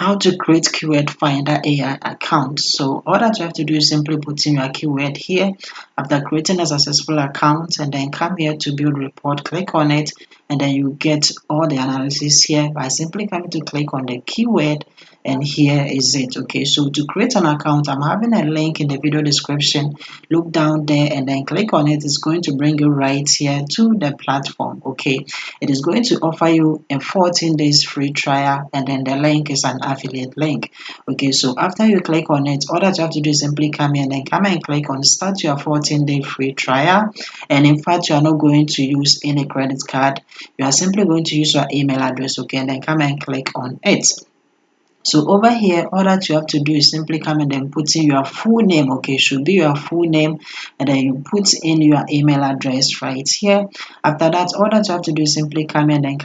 How to create Keywordfinder.ai account. So all that you have to do is simply put in your keyword here after creating a successful account, and then come here to build report, click on it, and then you get all the analysis here by simply coming to click on the keyword, and here is it. Okay, so to create an account, I'm having a link in the video description. Look down there and then click on it. It's going to bring you right here to the platform. Okay, it is going to offer you a 14 days free trial, and then the link is an affiliate link. Okay, so after you click on it, all that you have to do is simply come here and then come and click on start your 14-day free trial. And in fact, you are not going to use any credit card, you are simply going to use your email address. Okay, and then come and click on it. So over here, all that you have to do is simply come and then put in your full name. Okay, should be your full name, and then you put in your email address right here. After that, all that you have to do is simply come and then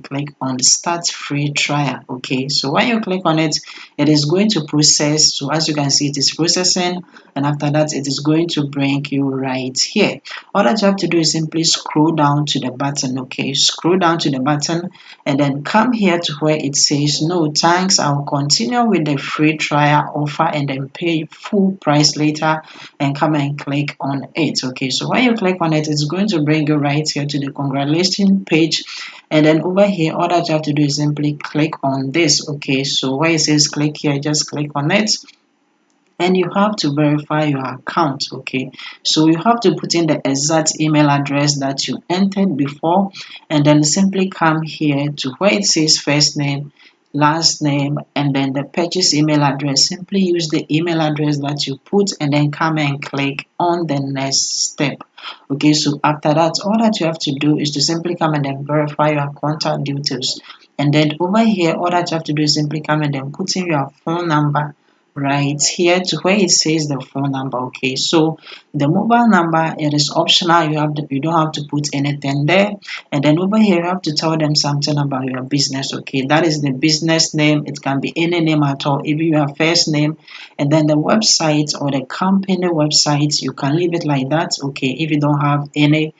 click on start free trial. Okay, so when you click on it, it is going to process. So as you can see, it is processing, and after that, it is going to bring you right here. All that you have to do is simply scroll down to the button. Okay, scroll down to the button, and then come here to where it says no thanks, I'll continue with the free trial offer and then pay full price later, and come and click on it. Okay, so when you click on it, it's going to bring you right here to the congratulations page, and then over here all that you have to do is simply click on this. Okay, so where it says click here, just click on it, and you have to verify your account. Okay, so you have to put in the exact email address that you entered before, and then simply come here to where it says first name, last name, and then the purchase email address. Simply use the email address that you put, and then come and click on the next step. Okay, so after that, all that you have to do is to simply come and then verify your contact details, and then over here all that you have to do is simply come and then put in your phone number right here to where it says the phone number. Okay, so the mobile number, it is optional, you don't have to put anything there. And then over here you have to tell them something about your business. Okay, that is the business name, it can be any name at all, even your first name, and then the website or the company website, you can leave it like that. Okay, if you don't have any,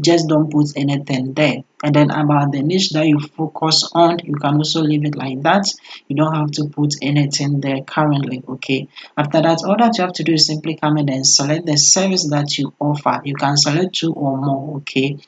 just don't put anything there. And then about the niche that you focus on, you can also leave it like that, you don't have to put anything there currently. Okay, after that, all that you have to do is simply come in and select the service that you offer. You can select 2 or more. Okay,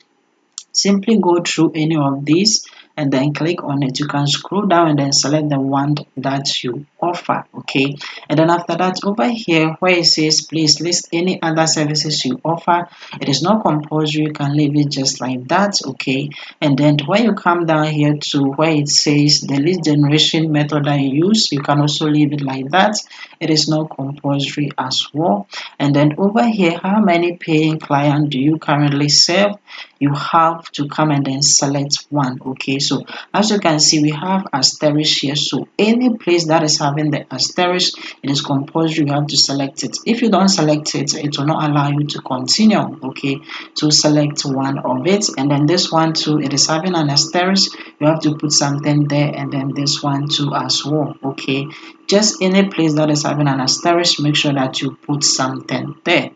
simply go through any of these and then click on it. You can scroll down and then select the one that you offer. Okay, and then after that, over here where it says please list any other services you offer, it is not compulsory, you can leave it just like that. Okay, and then when you come down here to where it says the lead generation method that you use, you can also leave it like that, it is not compulsory as well. And then over here, how many paying clients do you currently serve, you have to come and then select one. Okay, so as you can see, we have asterisk here, so any place that is having the asterisk, it is compulsory, you have to select it. If you don't select it, it will not allow you to continue. Okay, so select one of it, and then this one too, it is having an asterisk, you have to put something there, and then this one too as well. Okay, just any place that is having an asterisk, make sure that you put something there.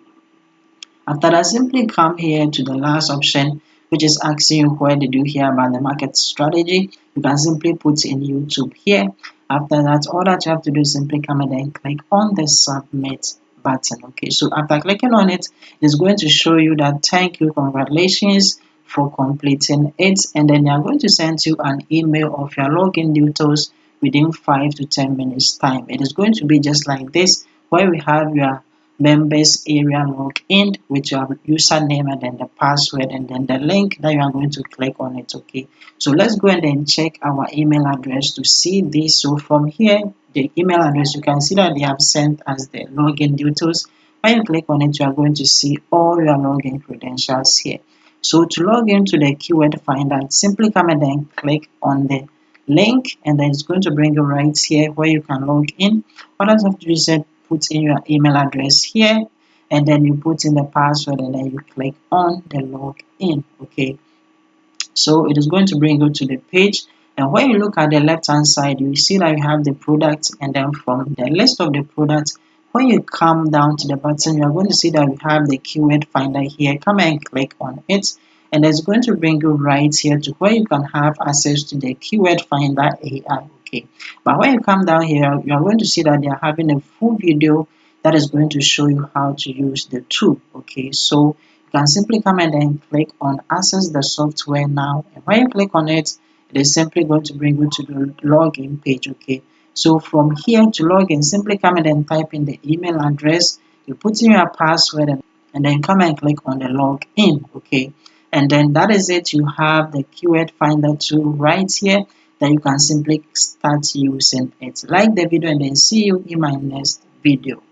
After that, simply come here to the last option, which is asking you where did you hear about the market strategy. You can simply put in YouTube here. After that, all that you have to do is simply come and then click on the submit button. Okay, so after clicking on it, it's going to show you that thank you, congratulations for completing it, and then they are going to send you an email of your login details within 5 to 10 minutes time. It is going to be just like this, where we have your members area login with your username and then the password and then the link that you are going to click on it. Okay, so let's go and then check our email address to see this. So from here, the email address, you can see that they have sent us the login details. When you click on it, you are going to see all your login credentials here. So to log into the Keyword Finder, simply come and then click on the link, and then it's going to bring you right here where you can log in. What else have to do is put in your email address here, and then you put in the password, and then you click on the login. Okay, so it is going to bring you to the page, and when you look at the left hand side, you see that you have the product, and then from the list of the products, when you come down to the button, you are going to see that we have the Keyword Finder here. Come and click on it, and it's going to bring you right here to where you can have access to the Keyword Finder AI. Okay, but when you come down here, you are going to see that they are having a full video that is going to show you how to use the tool. Okay, so you can simply come and then click on access the software now, and when you click on it, it is simply going to bring you to the login page. Okay, so from here to login, simply come and then type in the email address, you put in your password, and then come and click on the login. Okay, and then that is it. You have the keyword finder tool right here that you can simply start using it. Like the video and then see you in my next video.